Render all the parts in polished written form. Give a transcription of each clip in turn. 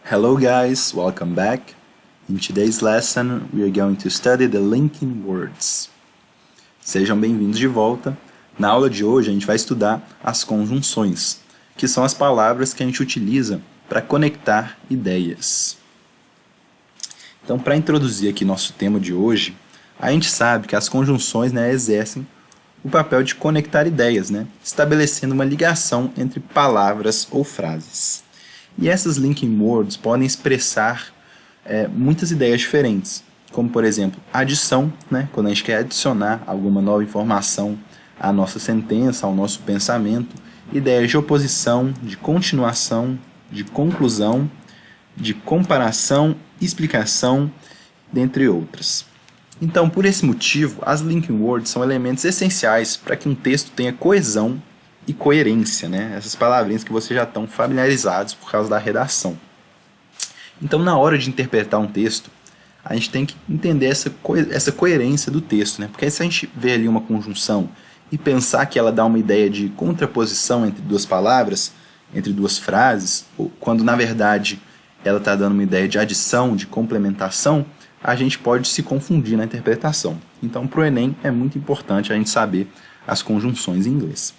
Hello guys, welcome back. In today's lesson, we are going to study the linking words. Sejam bem-vindos de volta. Na aula de hoje, a gente vai estudar as conjunções, que são as palavras que a gente utiliza para conectar ideias. Então, para introduzir aqui nosso tema de hoje, a gente sabe que as conjunções exercem o papel de conectar ideias, estabelecendo uma ligação entre palavras ou frases. E essas linking words podem expressar muitas ideias diferentes, como por exemplo, adição, quando a gente quer adicionar alguma nova informação à nossa sentença, ao nosso pensamento, ideias de oposição, de continuação, de conclusão, de comparação, explicação, dentre outras. Então, por esse motivo, as linking words são elementos essenciais para que um texto tenha coesão e coerência, essas palavrinhas que vocês já estão familiarizados por causa da redação. Então, na hora de interpretar um texto, a gente tem que entender essa coerência do texto, porque se a gente vê ali uma conjunção e pensar que ela dá uma ideia de contraposição entre duas palavras, entre duas frases, ou quando na verdade ela está dando uma ideia de adição, de complementação, a gente pode se confundir na interpretação. Então, para o Enem é muito importante a gente saber as conjunções em inglês.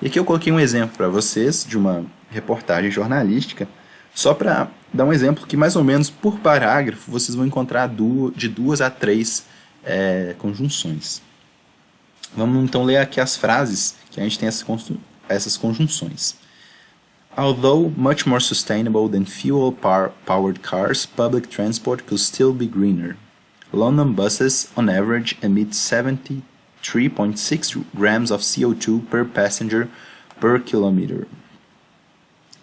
E aqui eu coloquei um exemplo para vocês de uma reportagem jornalística, só para dar um exemplo que mais ou menos por parágrafo vocês vão encontrar de 2 a 3 conjunções. Vamos então ler aqui as frases que a gente tem essas conjunções. Although much more sustainable than fuel-powered cars, public transport could still be greener. London buses, on average, emit 73.6 grams of CO2 per passenger per kilometer.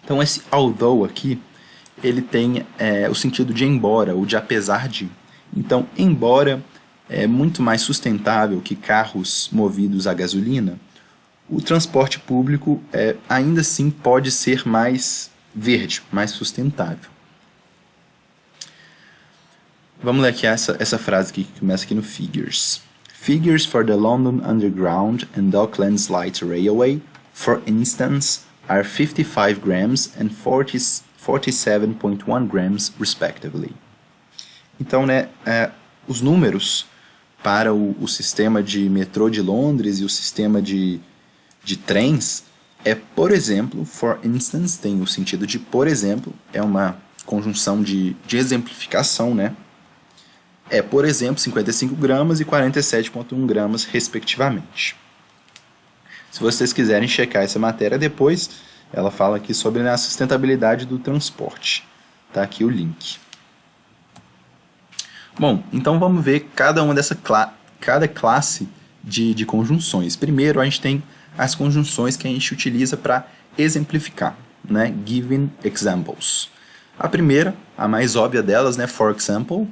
Então esse although aqui, ele tem o sentido de embora, ou de apesar de. Então, embora é muito mais sustentável que carros movidos a gasolina, o transporte público ainda assim pode ser mais verde, mais sustentável. Vamos ler aqui essa frase aqui, que começa aqui no Figures. Figures for the London Underground and Docklands Light Railway, for instance, are 55 grams and 47.1 grams, respectively. Então, os números para o sistema de metrô de Londres e o sistema de trens por exemplo, for instance, tem o sentido de por exemplo, é uma conjunção de exemplificação, por exemplo, 55 gramas e 47,1 gramas, respectivamente. Se vocês quiserem checar essa matéria depois, ela fala aqui sobre a sustentabilidade do transporte. Está aqui o link. Bom, então vamos ver cada classe de conjunções. Primeiro, a gente tem as conjunções que a gente utiliza para exemplificar, giving examples. A primeira, a mais óbvia delas, for example,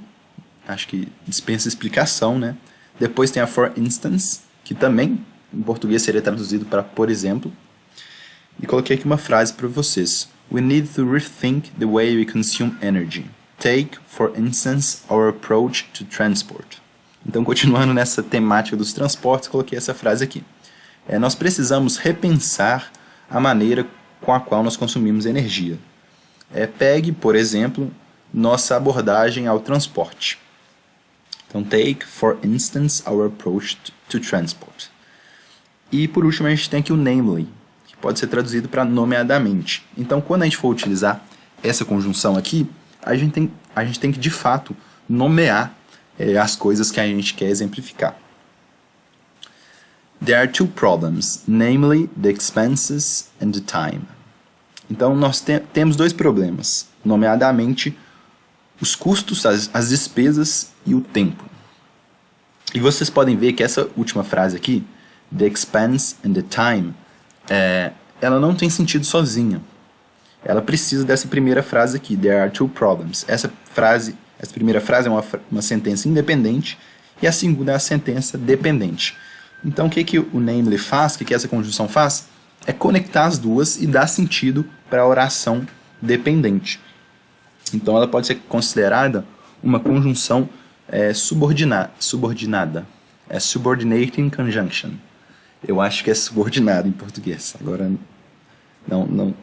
acho que dispensa explicação, Depois tem a for instance, que também em português seria traduzido para por exemplo. E coloquei aqui uma frase para vocês. We need to rethink the way we consume energy. Take, for instance, our approach to transport. Então, continuando nessa temática dos transportes, coloquei essa frase aqui. Nós precisamos repensar a maneira com a qual nós consumimos energia. Pegue, por exemplo, nossa abordagem ao transporte. Então, take, for instance, our approach to transport. E, por último, a gente tem aqui o namely, que pode ser traduzido para nomeadamente. Então, quando a gente for utilizar essa conjunção aqui, a gente tem que, de fato, nomear as coisas que a gente quer exemplificar. There are two problems, namely the expenses and the time. Então, nós temos dois problemas, nomeadamente os custos, as despesas e o tempo. E vocês podem ver que essa última frase aqui, the expense and the time, ela não tem sentido sozinha. Ela precisa dessa primeira frase aqui, there are two problems. Essa primeira frase é uma sentença independente e a segunda é a sentença dependente. Então, o que o namely faz, o que essa conjunção faz? É conectar as duas e dar sentido para a oração dependente. Então, ela pode ser considerada uma conjunção subordinada. Subordinating conjunction. Eu acho que é subordinado em português. Agora,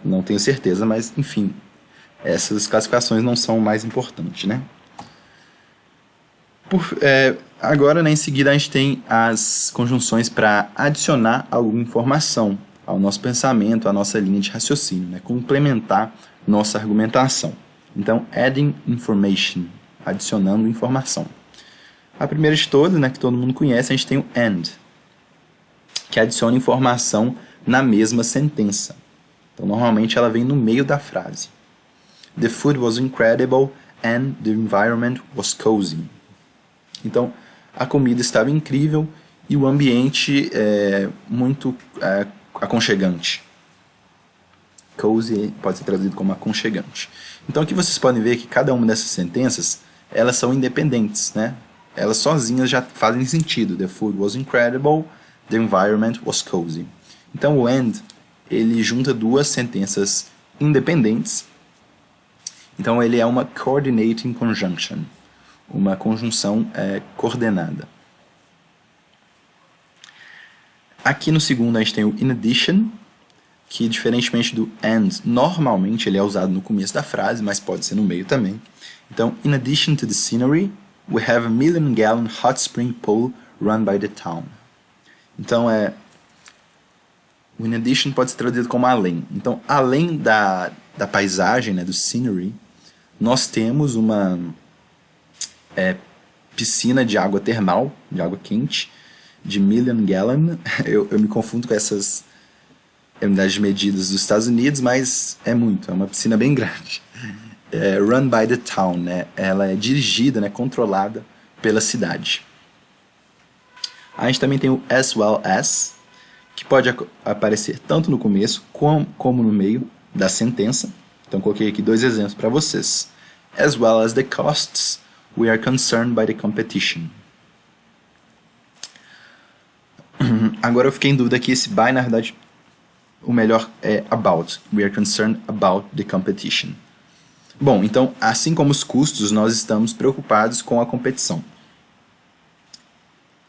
não tenho certeza, mas, enfim, Essas classificações não são o mais importantes, né? Agora, né, em seguida, a gente tem as conjunções para adicionar alguma informação ao nosso pensamento, à nossa linha de raciocínio, né? Complementar nossa argumentação. Então, adding information, adicionando informação. A primeira de todas, né, que todo mundo conhece, a gente tem o and, que adiciona informação na mesma sentença. Então, normalmente ela vem no meio da frase. The food was incredible and the environment was cozy. Então, a comida estava incrível e o ambiente muito aconchegante. Cozy pode ser traduzido como aconchegante. Então, aqui vocês podem ver que cada uma dessas sentenças, elas são independentes, né? Elas sozinhas já fazem sentido. The food was incredible, the environment was cozy. Então, o and, ele junta duas sentenças independentes. Então, ele é uma coordinating conjunction, uma conjunção coordenada. Aqui no segundo a gente tem o in addition, que diferentemente do and, normalmente ele é usado no começo da frase, mas pode ser no meio também. Então, in addition to the scenery, we have a 1,000,000-gallon hot spring pool run by the town. Então, o in addition pode ser traduzido como além. Então, além da paisagem, né, do scenery, nós temos uma piscina de água termal, de água quente, de 1,000,000 gallon. Eu me confundo com essas unidades de medidas dos Estados Unidos, mas é uma piscina bem grande. Run by the town, né? Ela é dirigida, né, controlada pela cidade. A gente também tem o as well as, que pode aparecer tanto no começo como no meio da sentença. Então coloquei aqui dois exemplos para vocês. As well as the costs, we are concerned by the competition. Agora eu fiquei em dúvida aqui se by, na verdade, o melhor é about. We are concerned about the competition. Bom, então, assim como os custos, nós estamos preocupados com a competição.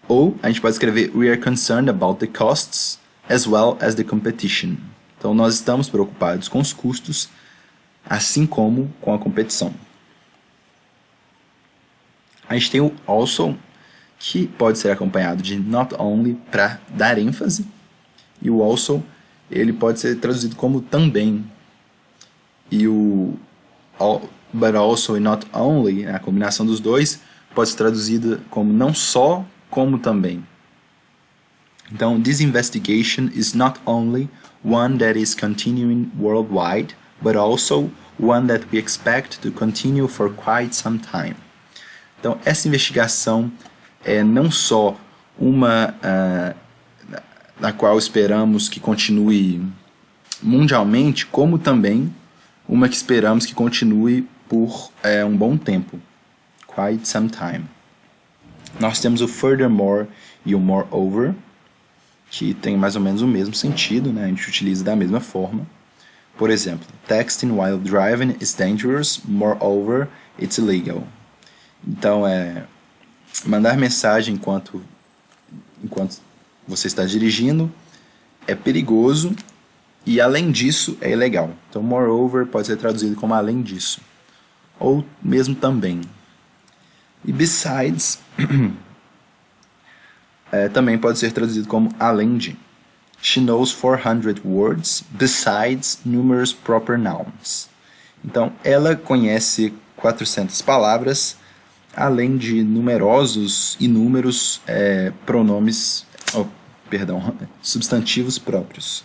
Ou a gente pode escrever we are concerned about the costs as well as the competition. Então, nós estamos preocupados com os custos, assim como com a competição. A gente tem o also, que pode ser acompanhado de not only para dar ênfase. E o also, ele pode ser traduzido como também. E o but also e not only, a combinação dos dois, pode ser traduzida como não só, como também. Então, this investigation is not only one that is continuing worldwide, but also one that we expect to continue for quite some time. Então, essa investigação é não só uma na qual esperamos que continue mundialmente, como também uma que esperamos que continue por um bom tempo. Quite some time. Nós temos o furthermore e o moreover, que tem mais ou menos o mesmo sentido, né? A gente utiliza da mesma forma. Por exemplo, texting while driving is dangerous, moreover, it's illegal. Então, mandar mensagem enquanto você está dirigindo é perigoso e, além disso, é ilegal. Então, moreover pode ser traduzido como além disso, ou mesmo também. E besides também pode ser traduzido como além de. She knows 400 words besides numerous proper nouns. Então, ela conhece 400 palavras, além de numerosos, inúmeros substantivos próprios.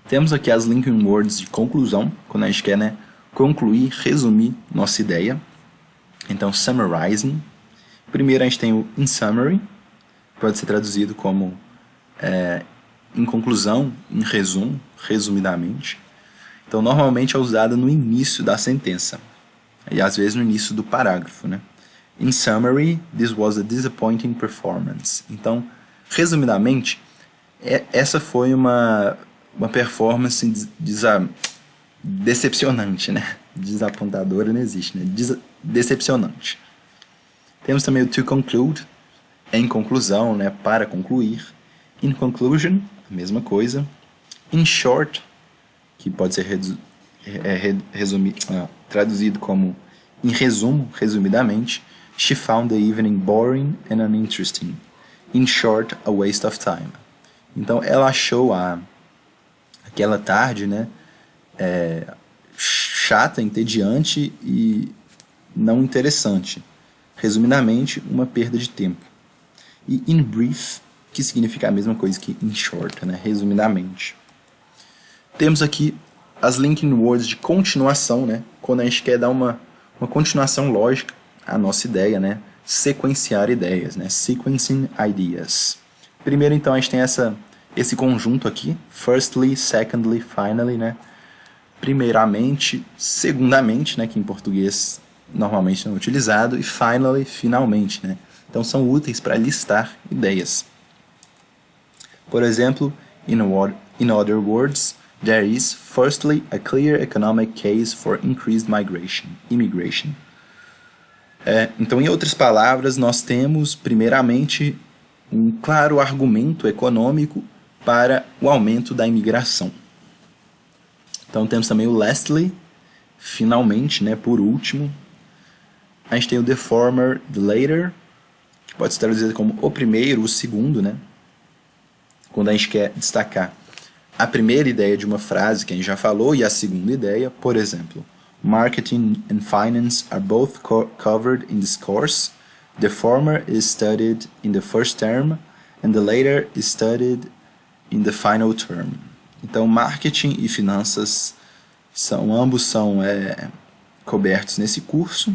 Temos aqui as linking words de conclusão, quando a gente quer, né, concluir, resumir nossa ideia. Então, summarizing. Primeiro a gente tem o in summary, pode ser traduzido como em conclusão, em resumo, resumidamente. Então, normalmente é usada no início da sentença, e às vezes no início do parágrafo, né? In summary, this was a disappointing performance. Então, resumidamente, essa foi uma performance decepcionante, né? Desapontadora não existe, né? Decepcionante. Temos também o to conclude, em conclusão, né? Para concluir. In conclusion, a mesma coisa. In short, que pode ser traduzido como em resumo, resumidamente, she found the evening boring and uninteresting. In short, a waste of time. Então, ela achou aquela tarde, né, chata, entediante e não interessante. Resumidamente, uma perda de tempo. E in brief, que significa a mesma coisa que in short, né, resumidamente. Temos aqui as linking words de continuação, né, quando a gente quer dar uma continuação lógica à nossa ideia, né, sequenciar ideias, né, sequencing ideas. Primeiro, então, a gente tem esse conjunto aqui, firstly, secondly, finally, né, primeiramente, segundamente, né, que em português normalmente não é utilizado, e finally, finalmente, né. Então, são úteis para listar ideias. Por exemplo, in other words, there is, firstly, a clear economic case for increased immigration. Então, em outras palavras, nós temos, primeiramente, um claro argumento econômico para o aumento da imigração. Então, temos também o lastly, finalmente, né, por último. A gente tem o the former, the later, que pode ser traduzido como o primeiro, o segundo, né? Quando a gente quer destacar a primeira ideia de uma frase que a gente já falou e a segunda ideia, por exemplo, marketing and finance are both covered in this course. The former is studied in the first term and the later is studied in the final term. Então, marketing e finanças ambos são cobertos nesse curso.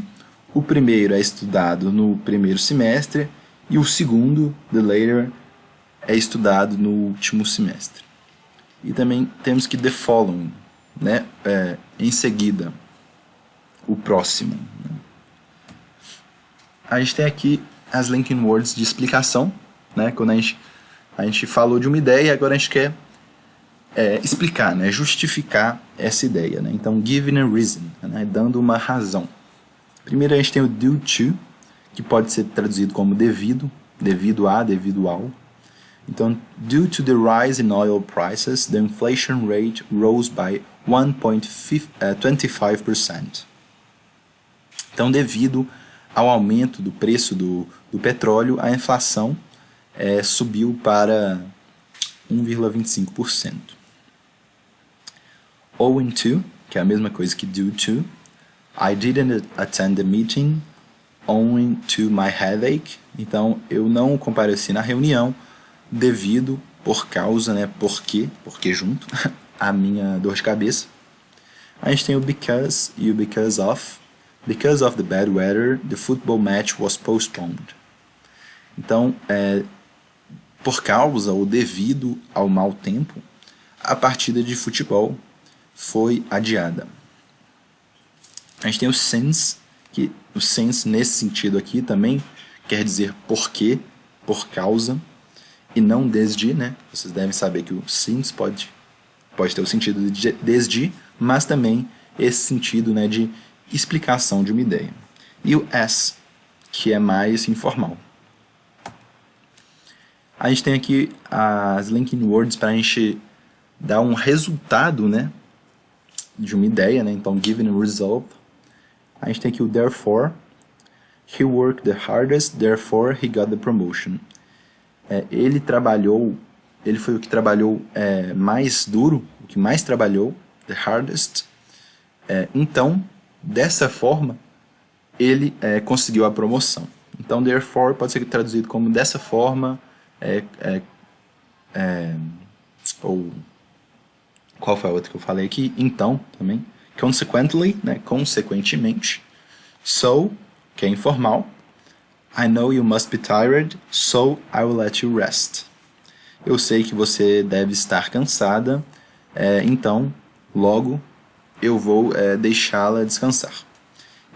O primeiro é estudado no primeiro semestre e o segundo, the later, é estudado no último semestre. E também temos que the following, né? Em seguida, o próximo. Né? A gente tem aqui as linking words de explicação, né? Quando a gente falou de uma ideia, agora a gente quer explicar, né? Justificar essa ideia. Né? Então, giving a reason, né? Dando uma razão. Primeiro a gente tem o due to, que pode ser traduzido como devido a, devido ao. Então, due to the rise in oil prices, the inflation rate rose by 1.25%. Então, devido ao aumento do preço do petróleo, a inflação subiu para 1,25%. Owing to, que é a mesma coisa que due to, I didn't attend the meeting owing to my headache. Então, eu não compareci na reunião devido, por causa, né, porque junto, a minha dor de cabeça. A gente tem o because e o because of. Because of the bad weather, the football match was postponed. Então, por causa ou devido ao mau tempo, a partida de futebol foi adiada. A gente tem o since, que o since nesse sentido aqui também quer dizer porque, por causa, e não desde, né? Vocês devem saber que o since pode ter o sentido de desde, mas também esse sentido, né, de explicação de uma ideia. E o as, que é mais informal. A gente tem aqui as linking words para a gente dar um resultado, né, de uma ideia, né? Então, given a result. A gente tem aqui o therefore. He worked the hardest, therefore he got the promotion. Ele foi o que trabalhou mais duro, o que mais trabalhou, the hardest. Então, dessa forma, ele conseguiu a promoção. Então, therefore pode ser traduzido como dessa forma, ou qual foi a outra que eu falei aqui? Então, também. Consequently, né, consequentemente. So, que é informal. I know you must be tired, so I will let you rest. Eu sei que você deve estar cansada, então, logo, eu vou deixá-la descansar.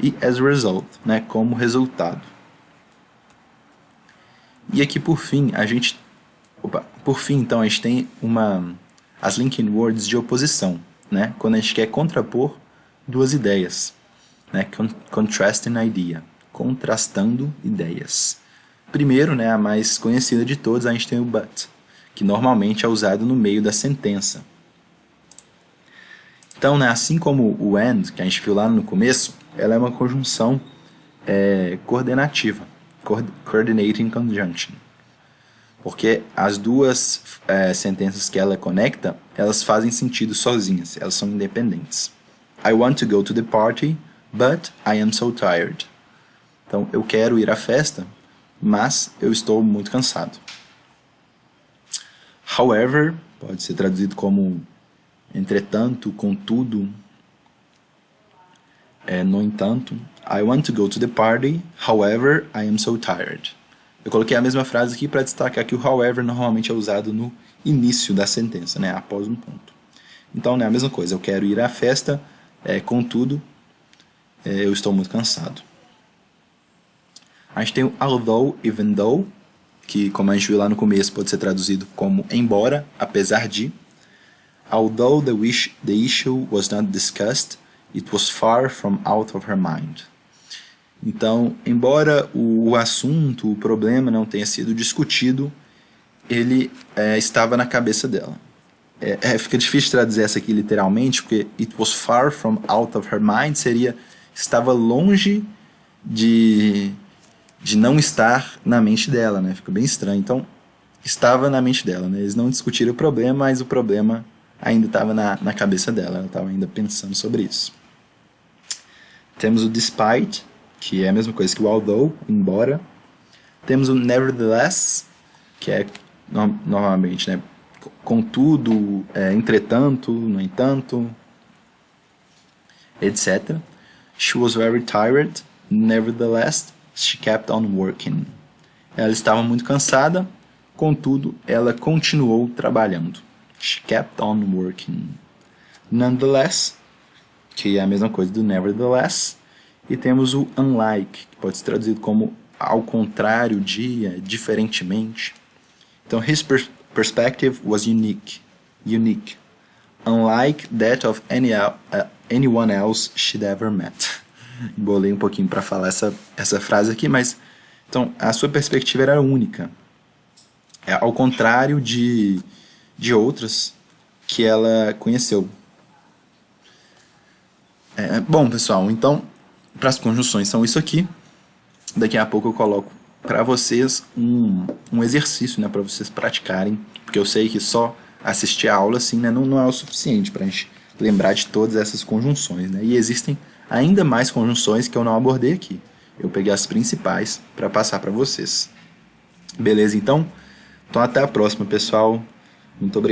E as a result, né, como resultado. E aqui, por fim, então, a gente tem as linking words de oposição, né, quando a gente quer contrapor duas ideias, né, contrasting idea, contrastando ideias. Primeiro, né, a mais conhecida de todas, a gente tem o but, que normalmente é usado no meio da sentença. Então, né, assim como o and, que a gente viu lá no começo, ela é uma conjunção coordenativa, coordinating conjunction. Porque as duas sentenças que ela conecta, elas fazem sentido sozinhas, elas são independentes. I want to go to the party, but I am so tired. Então, eu quero ir à festa, mas eu estou muito cansado. However, pode ser traduzido como entretanto, contudo, no entanto. I want to go to the party, however, I am so tired. Eu coloquei a mesma frase aqui para destacar que o however normalmente é usado no início da sentença, né, após um ponto. Então, né, a mesma coisa, eu quero ir à festa, contudo, eu estou muito cansado. A gente tem o although, even though, que como a gente viu lá no começo pode ser traduzido como embora, apesar de. Although the issue was not discussed, it was far from out of her mind. Então, embora o assunto, o problema não tenha sido discutido, ele estava na cabeça dela. Fica difícil traduzir essa aqui literalmente, porque it was far from out of her mind seria estava longe de não estar na mente dela, né? Fica bem estranho. Então, estava na mente dela, né? Eles não discutiram o problema, mas o problema ainda estava na cabeça dela, ela estava ainda pensando sobre isso. Temos o despite, que é a mesma coisa que o although, embora. Temos o nevertheless, que é normalmente, né, contudo, entretanto, no entanto, etc. She was very tired, nevertheless, she kept on working. Ela estava muito cansada, contudo, ela continuou trabalhando. She kept on working. Nonetheless, que é a mesma coisa do nevertheless. E temos o unlike, que pode ser traduzido como ao contrário de, diferentemente. Então, his perspective was unique. Unlike that of anyone else she'd ever met. Embolei um pouquinho para falar essa frase aqui, mas então a sua perspectiva era única. Ao contrário de outras que ela conheceu. Bom, pessoal, então para as conjunções são isso aqui. Daqui a pouco eu coloco para vocês um exercício, né, para vocês praticarem, porque eu sei que só assistir a aula assim, né, não é o suficiente para a gente lembrar de todas essas conjunções, né? E existem ainda mais conjunções que eu não abordei aqui. Eu peguei as principais para passar para vocês. Beleza, então? Então até a próxima, pessoal. Muito obrigado.